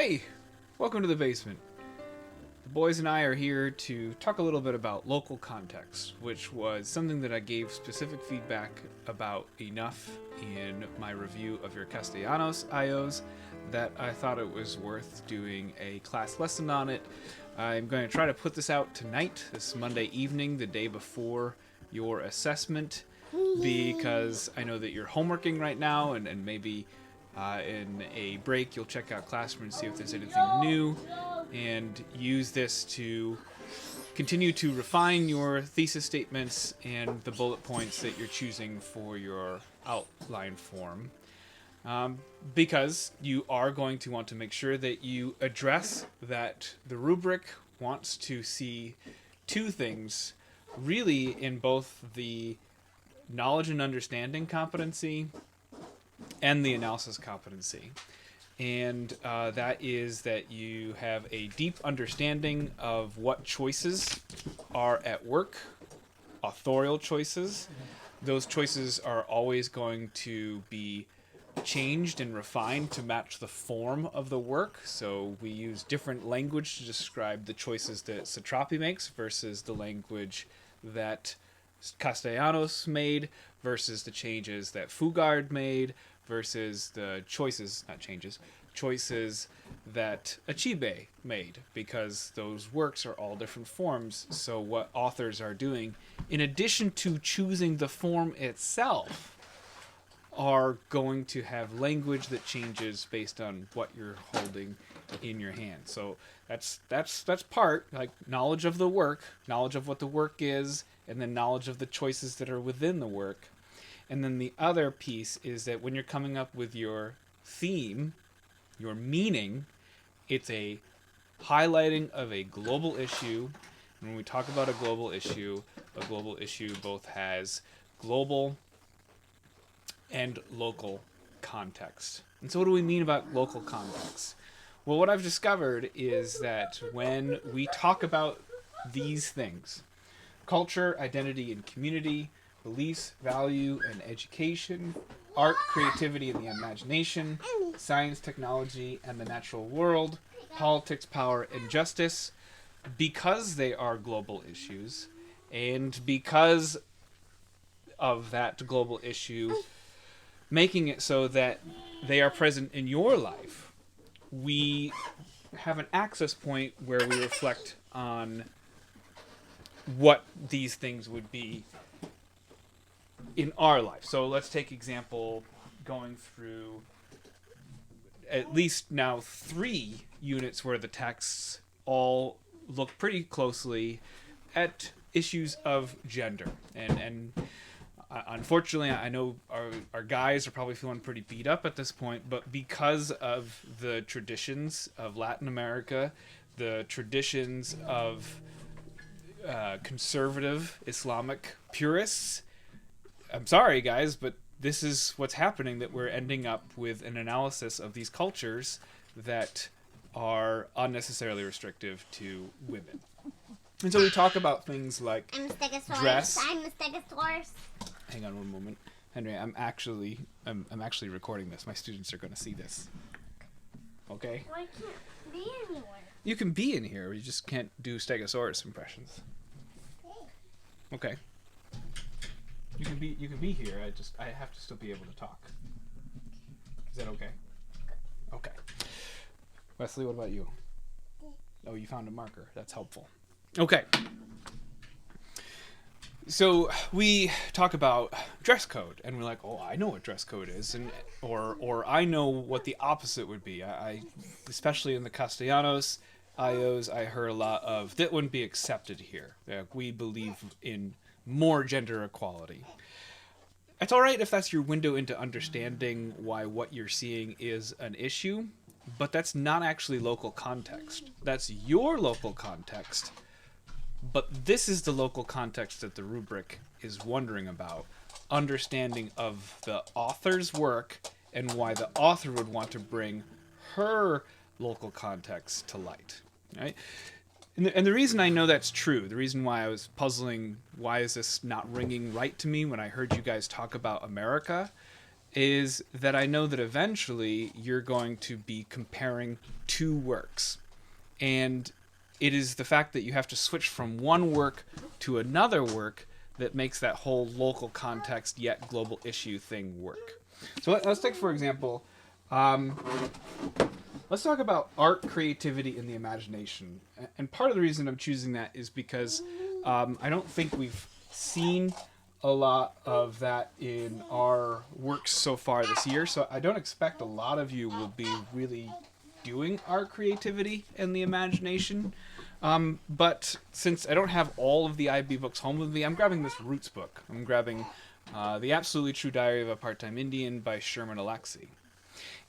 Hey, welcome to the basement. The boys and I are here to talk a little bit about local context, which was something that I gave specific feedback about enough in my review of your Castellanos IOs that I thought it was worth doing a class lesson on it. I'm going to try to put this out tonight, this Monday evening, the day before your assessment, because I know that you're homeworking right now and maybe in a break, you'll check out Classroom and see if there's anything new, and use this to continue to refine your thesis statements and the bullet points that you're choosing for your outline form. Because you are going to want to make sure that you address that the rubric wants to see two things really in both the knowledge and understanding competency and the analysis competency. And that is that you have a deep understanding of what choices are at work, authorial choices. Those choices are always going to be changed and refined to match the form of the work. So we use different language to describe the choices that Satrapi makes versus the language that Castellanos made versus the changes that Fugard made versus the choices that Achibe made, because those works are all different forms. So what authors are doing, in addition to choosing the form itself, are going to have language that changes based on what you're holding in your hand. So that's part, like, knowledge of the work, knowledge of what the work is, and then knowledge of the choices that are within the work. And then the other piece is that when you're coming up with your theme, your meaning, it's a highlighting of a global issue. And when we talk about a global issue both has global and local context. And so what do we mean about local context? Well, what I've discovered is that when we talk about these things, culture, identity, and community, beliefs, value, and education, art, creativity, and the imagination, science, technology, and the natural world, politics, power, and justice, because they are global issues, and because of that global issue, making it so that they are present in your life, we have an access point where we reflect on what these things would be in our life. So let's take example going through at least now 3 units where the texts all look pretty closely at issues of gender. And unfortunately, I know our guys are probably feeling pretty beat up at this point, but because of the traditions of Latin America, the traditions of conservative Islamic purists, I'm sorry, guys, but this is what's happening, that we're ending up with an analysis of these cultures that are unnecessarily restrictive to women. And so we talk about things like dress. I'm a Stegosaurus. Hang on one moment. Henry, I'm actually recording this. My students are going to see this. Okay? Well, I can't be anywhere. You can be in here. You just can't do Stegosaurus impressions. Okay. You can be here. I have to still be able to talk. Is that okay? Okay. Wesley, what about you? Oh, you found a marker. That's helpful. Okay. So we talk about dress code, and we're like, "Oh, I know what dress code is," and or I know what the opposite would be. I especially in the Castellanos IOs, I heard a lot of that wouldn't be accepted here. We believe in more gender equality. It's all right if that's your window into understanding why what you're seeing is an issue, but that's not actually local context. That's your local context. But this is the local context that the rubric is wondering about. Understanding of the author's work and why the author would want to bring her local context to light. Right? And the reason I know that's true, the reason why I was puzzling, why is this not ringing right to me when I heard you guys talk about America, is that I know that eventually you're going to be comparing two works. And it is the fact that you have to switch from one work to another work that makes that whole local context yet global issue thing work. So let's take, for example, let's talk about art, creativity, and the imagination. And part of the reason I'm choosing that is because I don't think we've seen a lot of that in our works so far this year. So I don't expect a lot of you will be really doing art, creativity, and the imagination. But since I don't have all of the IB books home with me, I'm grabbing this Roots book. I'm grabbing The Absolutely True Diary of a Part-Time Indian by Sherman Alexie.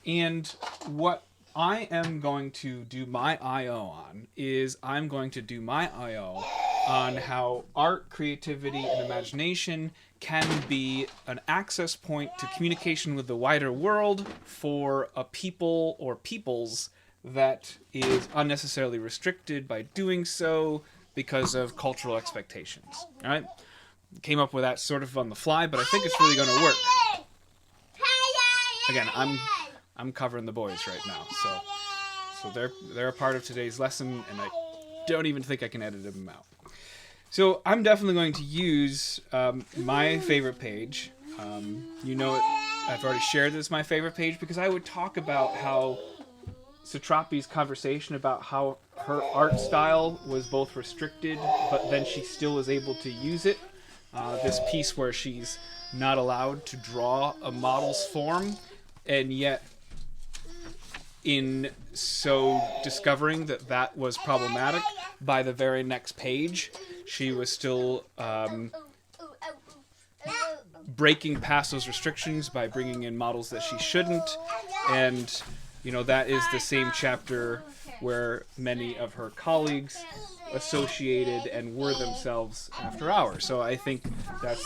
And what I am going to do my I.O. on is I'm going to do my I.O. on how art, creativity, and imagination can be an access point to communication with the wider world for a people or peoples that is unnecessarily restricted by doing so because of cultural expectations. All right? Came up with that sort of on the fly, but I think it's really going to work. Again, I'm covering the boys right now, so they're a part of today's lesson, and I don't even think I can edit them out. So I'm definitely going to use my favorite page. You know it. I've already shared this my favorite page because I would talk about how Satrapi's conversation about how her art style was both restricted, but then she still was able to use it. This piece where she's not allowed to draw a model's form, and yet in so discovering that that was problematic, by the very next page, she was still breaking past those restrictions by bringing in models that she shouldn't. And, you know, that is the same chapter where many of her colleagues associated and were themselves after hours. So I think that's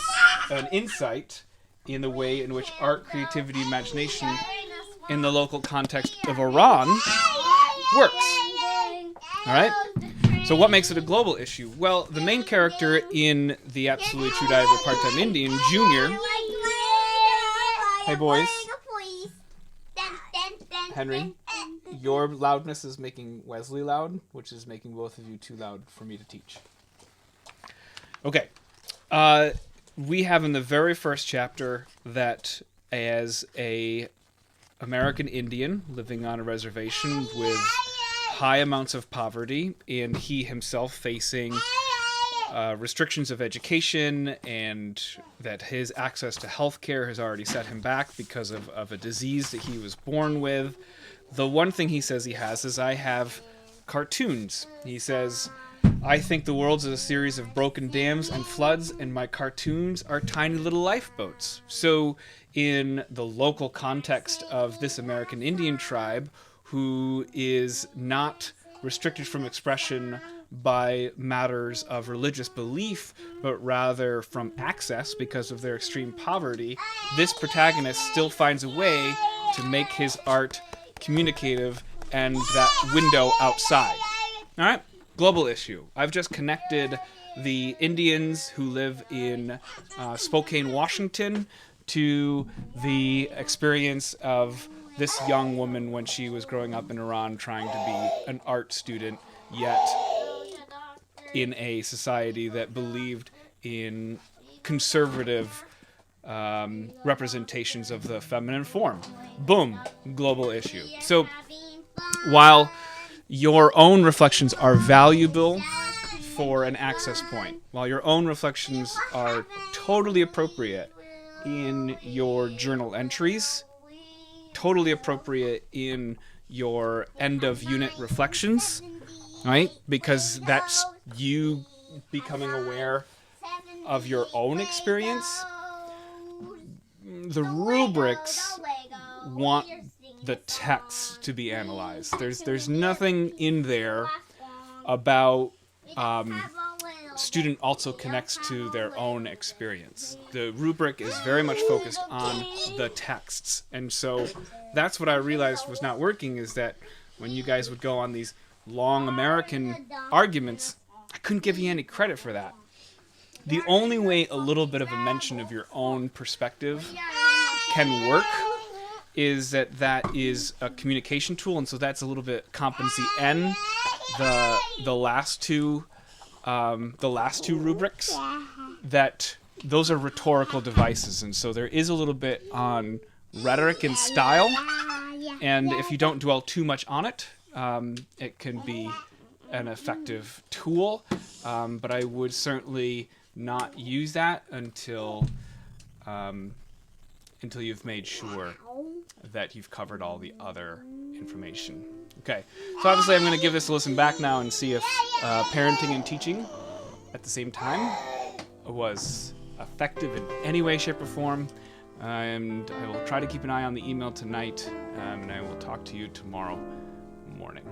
an insight in the way in which art, creativity, imagination in the local context of Iran works. All right? So what makes it a global issue? Well, the main character in The Absolutely True Diary of a Part-Time Indian, Junior. Hey, boys. Henry, your loudness is making Wesley loud, which is making both of you too loud for me to teach. Okay. We have in the very first chapter that as a American Indian living on a reservation with high amounts of poverty, and he himself facing restrictions of education, and that his access to healthcare has already set him back because of a disease that he was born with. The one thing he says he has is, I have cartoons. He says, I think the world is a series of broken dams and floods, and my cartoons are tiny little lifeboats. So in the local context of this American Indian tribe, who is not restricted from expression by matters of religious belief, but rather from access because of their extreme poverty, this protagonist still finds a way to make his art communicative and that window outside. All right? Global issue. I've just connected the Indians who live in Spokane, Washington, to the experience of this young woman when she was growing up in Iran trying to be an art student, yet in a society that believed in conservative representations of the feminine form. Boom, global issue. So while your own reflections are valuable for an access point, while your own reflections are totally appropriate in your journal entries, totally appropriate in your end of unit reflections, right? Because that's you becoming aware of your own experience. The rubrics want the text to be analyzed. There's nothing in there about student also connects to their own experience. The rubric is very much focused on the texts. And so that's what I realized was not working, is that when you guys would go on these long American arguments, I couldn't give you any credit for that. The only way a little bit of a mention of your own perspective can work is that is a communication tool, and so that's a little bit competency N. The last two rubrics, that those are rhetorical devices, and so there is a little bit on rhetoric and style, and if you don't dwell too much on it, it can be an effective tool, but I would certainly not use that until you've made sure that you've covered all the other information. Okay, so obviously I'm going to give this a listen back now and see if parenting and teaching at the same time was effective in any way, shape, or form. And I will try to keep an eye on the email tonight, and I will talk to you tomorrow morning.